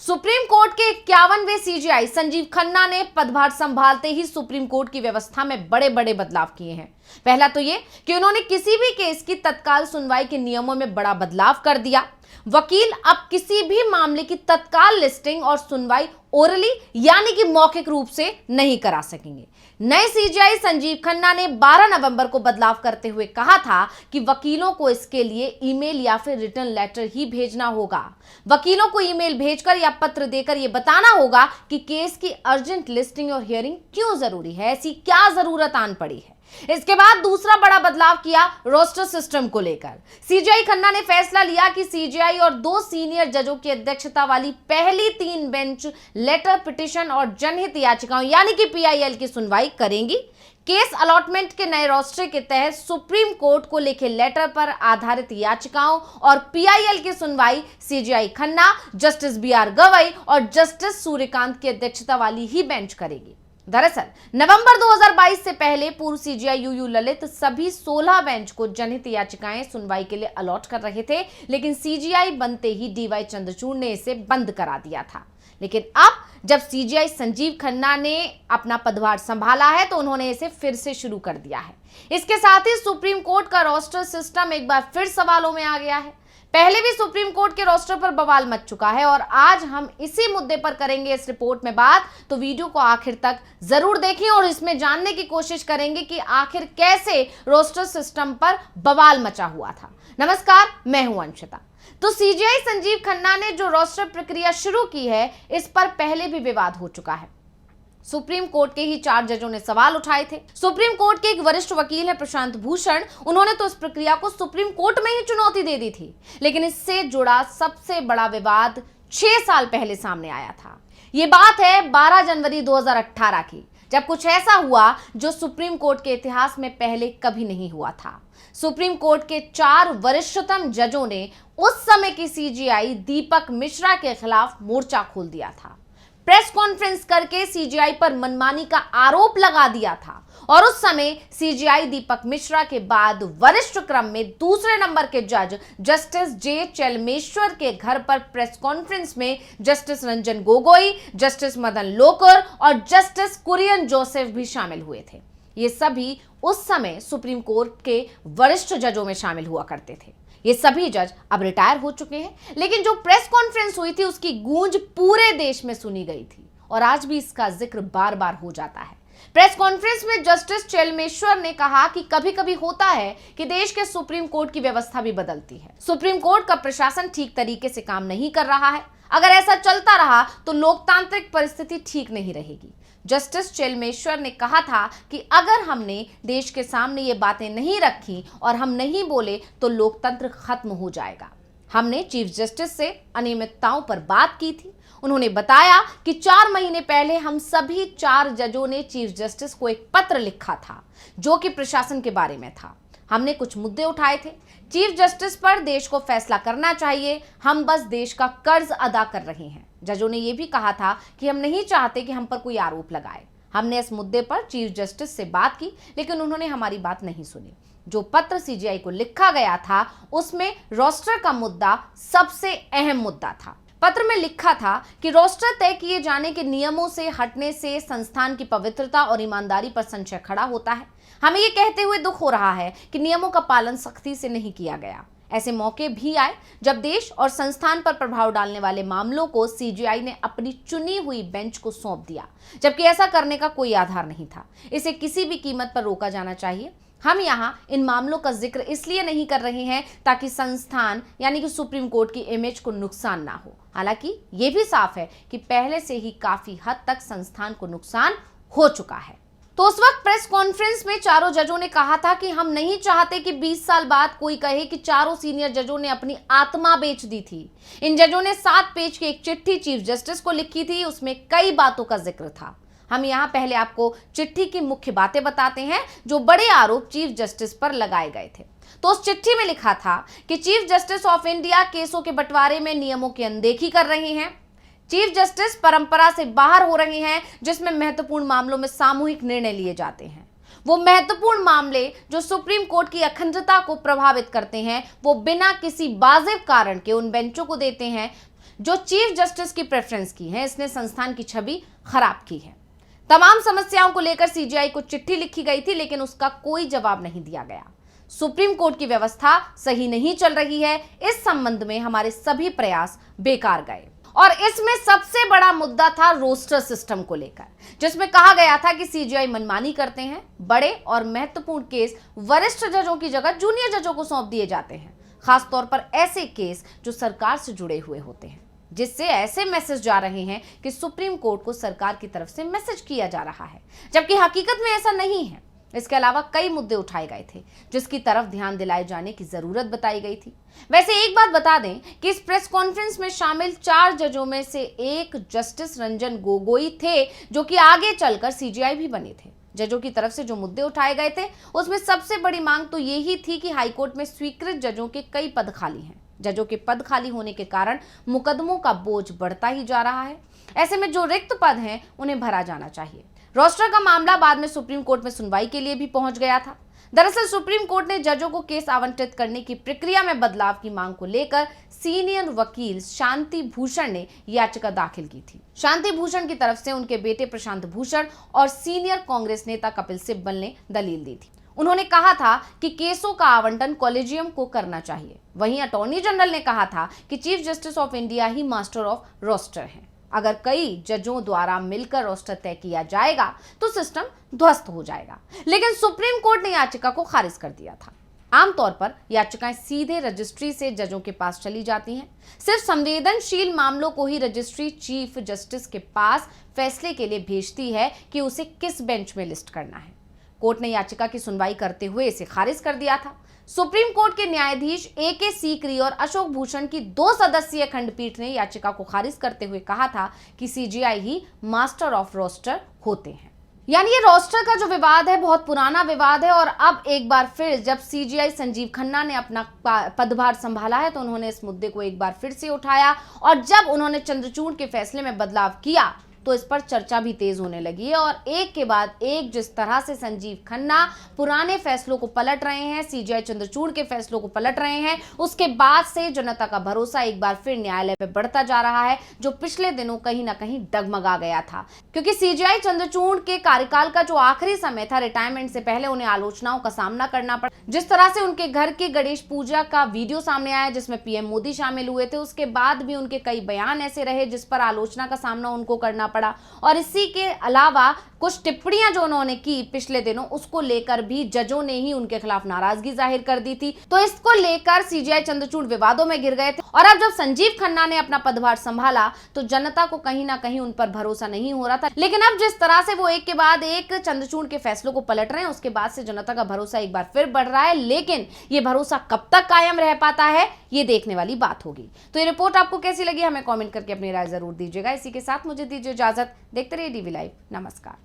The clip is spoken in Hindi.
सुप्रीम कोर्ट के 51वें सीजेआई संजीव खन्ना ने पदभार संभालते ही सुप्रीम कोर्ट की व्यवस्था में बड़े बड़े बदलाव किए हैं। पहला तो ये कि उन्होंने किसी भी केस की तत्काल सुनवाई के नियमों में बड़ा बदलाव कर दिया। वकील अब किसी भी मामले की तत्काल लिस्टिंग और सुनवाई ओरली यानी कि मौखिक रूप से नहीं करा सकेंगे। नए सीजेआई संजीव खन्ना ने 12 नवंबर को बदलाव करते हुए कहा था कि वकीलों को इसके लिए ईमेल या फिर रिटर्न लेटर ही भेजना होगा। वकीलों को ईमेल भेजकर या पत्र देकर यह बताना होगा कि केस की अर्जेंट लिस्टिंग और हियरिंग क्यों जरूरी है, ऐसी क्या जरूरत आन पड़ी है। इसके बाद दूसरा बड़ा बदलाव किया रोस्टर सिस्टम को लेकर। सीजेआई खन्ना ने फैसला लिया कि सीजेआई और 2 सीनियर जजों की अध्यक्षता वाली पहली 3 बेंच लेटर, पिटीशन और जनहित याचिकाओं यानी कि पीआईएल की सुनवाई करेंगी। केस अलॉटमेंट के नए रोस्टर के तहत सुप्रीम कोर्ट को लिखे लेटर पर आधारित याचिकाओं और पीआईएल की सुनवाई CJI Khanna, justice BR Gavai और जस्टिस सूर्यकांत की अध्यक्षता वाली ही बेंच करेगी। दरअसल नवंबर 2022 से पहले पूर्व सीजेआई यूयू ललित सभी 16 बेंच को जनहित याचिकाएं सुनवाई के लिए अलॉट कर रहे थे, लेकिन सीजेआई बनते ही डीवाई चंद्रचूड़ ने इसे बंद करा दिया था। लेकिन अब जब सीजेआई संजीव खन्ना ने अपना पदभार संभाला है तो उन्होंने इसे फिर से शुरू कर दिया है। इसके साथ ही सुप्रीम कोर्ट का रोस्टर सिस्टम एक बार फिर सवालों में आ गया है। पहले भी सुप्रीम कोर्ट के रोस्टर पर बवाल मच चुका है और आज हम इसी मुद्दे पर करेंगे इस रिपोर्ट में बात, तो वीडियो को आखिर तक जरूर देखें और इसमें जानने की कोशिश करेंगे कि आखिर कैसे रोस्टर सिस्टम पर बवाल मचा हुआ था। नमस्कार, मैं हूं अंशिता। तो सीजेआई संजीव खन्ना ने जो रोस्टर प्रक्रिया शुरू की है, इस पर पहले भी विवाद हो चुका है। सुप्रीम कोर्ट के ही 4 जजों ने सवाल उठाए थे। सुप्रीम कोर्ट के एक वरिष्ठ वकील है प्रशांत भूषण, उन्होंने तो इस प्रक्रिया को सुप्रीम कोर्ट में ही चुनौती दे दी थी। लेकिन इससे जुड़ा सबसे बड़ा विवाद 6 साल पहले सामने आया था। ये बात है 12 जनवरी 2018 की, जब कुछ ऐसा हुआ जो सुप्रीम कोर्ट के इतिहास में पहले कभी नहीं हुआ था। सुप्रीम कोर्ट के 4 वरिष्ठतम जजों ने उस समय की सीजेआई दीपक मिश्रा के खिलाफ मोर्चा खोल दिया था। प्रेस कॉन्फ्रेंस करके सीजेआई पर मनमानी का आरोप लगा दिया था और उस समय सीजेआई दीपक मिश्रा के बाद वरिष्ठ क्रम में दूसरे नंबर के जज जस्टिस जे चेलमेश्वर के घर पर प्रेस कॉन्फ्रेंस में जस्टिस रंजन गोगोई, जस्टिस मदन लोकुर और जस्टिस कुरियन जोसेफ भी शामिल हुए थे। ये सभी उस समय सुप्रीम कोर्ट के वरिष्ठ जजों में शामिल हुआ करते थे। ये सभी जज अब रिटायर हो चुके हैं, लेकिन जो प्रेस कॉन्फ्रेंस हुई थी उसकी गूंज पूरे देश में सुनी गई थी और आज भी इसका जिक्र बार बार हो जाता है। प्रेस कॉन्फ्रेंस में जस्टिस चेलमेश्वर ने कहा कि कभी कभी होता है कि देश के सुप्रीम कोर्ट की व्यवस्था भी बदलती है। सुप्रीम कोर्ट का प्रशासन ठीक तरीके से काम नहीं कर रहा है। अगर ऐसा चलता रहा तो लोकतांत्रिक परिस्थिति ठीक नहीं रहेगी। जस्टिस चेलमेश्वर ने कहा था कि अगर हमने देश के सामने ये बातें नहीं रखी और हम नहीं बोले तो लोकतंत्र खत्म हो जाएगा। हमने चीफ जस्टिस से अनियमितताओं पर बात की थी। उन्होंने बताया कि 4 महीने पहले हम सभी 4 जजों ने चीफ जस्टिस को एक पत्र लिखा था जो कि प्रशासन के बारे में था। हमने कुछ मुद्दे उठाए थे। चीफ जस्टिस पर देश को फैसला करना चाहिए, हम बस देश का कर्ज अदा कर रहे हैं। जजों ने यह भी कहा था कि हम नहीं चाहते कि हम पर कोई आरोप लगाए। हमने इस मुद्दे पर चीफ जस्टिस से बात की, लेकिन उन्होंने हमारी बात नहीं सुनी। जो पत्र सीजेआई को लिखा गया था उसमें रोस्टर का मुद्दा सबसे अहम मुद्दा था। पत्र में लिखा था कि रोस्टर तय किए जाने के नियमों से हटने से संस्थान की पवित्रता और ईमानदारी पर संशय खड़ा होता है। हमें ये कहते हुए दुख हो रहा है कि नियमों का पालन सख्ती से नहीं किया गया। ऐसे मौके भी आए जब देश और संस्थान पर प्रभाव डालने वाले मामलों को सीजेआई ने अपनी चुनी हुई बेंच को सौंप दिया, जबकि ऐसा करने का कोई आधार नहीं था। इसे किसी भी कीमत पर रोका जाना चाहिए। हम यहाँ इन मामलों का जिक्र इसलिए नहीं कर रहे हैं ताकि संस्थान यानी कि सुप्रीम कोर्ट की इमेज को नुकसान ना हो। हालांकि ये भी साफ है कि पहले से ही काफी हद तक संस्थान को नुकसान हो चुका है। तो उस वक्त प्रेस कॉन्फ्रेंस में चारों जजों ने कहा था कि हम नहीं चाहते कि 20 साल बाद कोई कहे कि चारों सीनियर जजों ने अपनी आत्मा बेच दी थी। इन जजों ने 7 पेज की एक चिट्ठी चीफ जस्टिस को लिखी थी, उसमें कई बातों का जिक्र था। हम यहाँ पहले आपको चिट्ठी की मुख्य बातें बताते हैं जो बड़े आरोप चीफ जस्टिस पर लगाए गए थे। तो उस चिट्ठी में लिखा था कि चीफ जस्टिस ऑफ इंडिया केसों के बंटवारे में नियमों की अनदेखी कर रहे हैं। चीफ जस्टिस परंपरा से बाहर हो रहे हैं जिसमें महत्वपूर्ण मामलों में सामूहिक निर्णय लिए जाते हैं। वो महत्वपूर्ण मामले जो सुप्रीम कोर्ट की अखंडता को प्रभावित करते हैं वो बिना किसी वाजिब कारण के उन बेंचों को देते हैं जो चीफ जस्टिस की प्रेफरेंस की है, इसने संस्थान की छवि खराब की है। तमाम समस्याओं को लेकर सीजेआई को चिट्ठी लिखी गई थी, लेकिन उसका कोई जवाब नहीं दिया गया। सुप्रीम कोर्ट की व्यवस्था सही नहीं चल रही है, इस संबंध में हमारे सभी प्रयास बेकार गए। और इसमें सबसे बड़ा मुद्दा था रोस्टर सिस्टम को लेकर, जिसमें कहा गया था कि सीजेआई मनमानी करते हैं, बड़े और महत्वपूर्ण केस वरिष्ठ जजों की जगह जूनियर जजों को सौंप दिए जाते हैं, खासतौर पर ऐसे केस जो सरकार से जुड़े हुए होते हैं, जिससे ऐसे मैसेज जा रहे हैं कि सुप्रीम कोर्ट को सरकार की तरफ से मैसेज किया जा रहा है, जबकि हकीकत में ऐसा नहीं है। इसके अलावा कई मुद्दे उठाए गए थे जिसकी तरफ ध्यान दिलाए जाने की जरूरत बताई गई थी। वैसे एक बात बता दें कि इस प्रेस कॉन्फ्रेंस में शामिल 4 जजों में से एक जस्टिस रंजन गोगोई थे, जो कि आगे चलकर सीजेआई भी बने थे। जजों की तरफ से जो मुद्दे उठाए गए थे उसमें सबसे बड़ी मांग तो यही थी कि हाईकोर्ट में स्वीकृत जजों के कई पद खाली हैं। जजों के पद खाली होने के कारण मुकदमों का बोझ बढ़ता ही जा रहा है। ऐसे में जो रिक्त पद हैं उन्हें भरा जाना चाहिए। रोस्टर का मामला बाद में सुप्रीम कोर्ट में सुनवाई के लिए भी पहुंच गया था। दरअसल सुप्रीम कोर्ट ने जजों को केस आवंटित करने की प्रक्रिया में बदलाव की मांग को लेकर सीनियर वकील शांति भूषण ने याचिका दाखिल की थी। शांति भूषण की तरफ से उनके बेटे प्रशांत भूषण और सीनियर कांग्रेस नेता कपिल सिब्बल ने दलील दी थी। उन्होंने कहा था कि केसों का आवंटन कॉलेजियम को करना चाहिए। वहीं अटॉर्नी जनरल ने कहा था कि चीफ जस्टिस ऑफ इंडिया ही मास्टर ऑफ रोस्टर हैं। अगर कई जजों द्वारा मिलकर रोस्टर तय किया जाएगा तो सिस्टम ध्वस्त हो जाएगा। लेकिन सुप्रीम कोर्ट ने याचिका को खारिज कर दिया था। आमतौर पर याचिकाएं सीधे रजिस्ट्री से जजों के पास चली जाती हैं। सिर्फ संवेदनशील मामलों को ही रजिस्ट्री चीफ जस्टिस के पास फैसले के लिए भेजती है कि उसे किस बेंच में लिस्ट करना है। कोर्ट ने याचिका की सुनवाई करते हुए इसे खारिज कर दिया था। सुप्रीम कोर्ट के न्यायाधीश AK सीकरी और अशोक भूषण की 2 सदस्यीय खंडपीठ ने याचिका को खारिज करते हुए कहा था कि सीजेआई ही मास्टर ऑफ रोस्टर होते हैं। यानी ये रोस्टर का जो विवाद है बहुत पुराना विवाद है, और अब एक बार फिर जब सीजेआई संजीव खन्ना ने अपना पदभार संभाला है तो उन्होंने इस मुद्दे को एक बार फिर से उठाया, और जब उन्होंने चंद्रचूड़ के फैसले में बदलाव किया तो इस पर चर्चा भी तेज होने लगी है। और एक के बाद एक जिस तरह से संजीव खन्ना पुराने फैसलों को पलट रहे हैं, सीजेआई चंद्रचूड़ के फैसलों को पलट रहे हैं, उसके बाद से जनता का भरोसा एक बार फिर न्यायालय पे बढ़ता जा रहा है, जो पिछले दिनों कहीं ना कहीं डगमगा गया था। क्योंकि सीजेआई चंद्रचूड़ के कार्यकाल का जो आखिरी समय था, रिटायरमेंट से पहले उन्हें आलोचनाओं का सामना करना पड़ा। जिस तरह से उनके घर की गणेश पूजा का वीडियो सामने आया जिसमें पीएम मोदी शामिल हुए थे, उसके बाद भी उनके कई बयान ऐसे रहे जिस पर आलोचना का सामना उनको करना पड़ा। और इसी के अलावा कुछ टिप्पणियां जो उन्होंने की पिछले दिनों, उसको लेकर भी जजों ने ही उनके खिलाफ नाराजगी जाहिर कर दी थी। तो इसको लेकर सीजेआई चंद्रचूड़ विवादों में घिर गए थे। और अब जब संजीव खन्ना ने अपना पदभार संभाला तो जनता को कहीं ना कहीं उन पर भरोसा नहीं हो रहा था। लेकिन अब जिस तरह से वो एक के बाद एक चंद्रचूड़ के फैसलों को पलट रहे हैं, उसके बाद से जनता का भरोसा एक बार फिर बढ़ रहा है। लेकिन ये भरोसा कब तक कायम रह पाता है, ये देखने वाली बात होगी। तो ये रिपोर्ट आपको कैसी लगी, हमें कमेंट करके अपनी राय जरूर दीजिएगा। इसी के साथ मुझे दीजिए इजाजत। देखते रहिए DV लाइव। नमस्कार।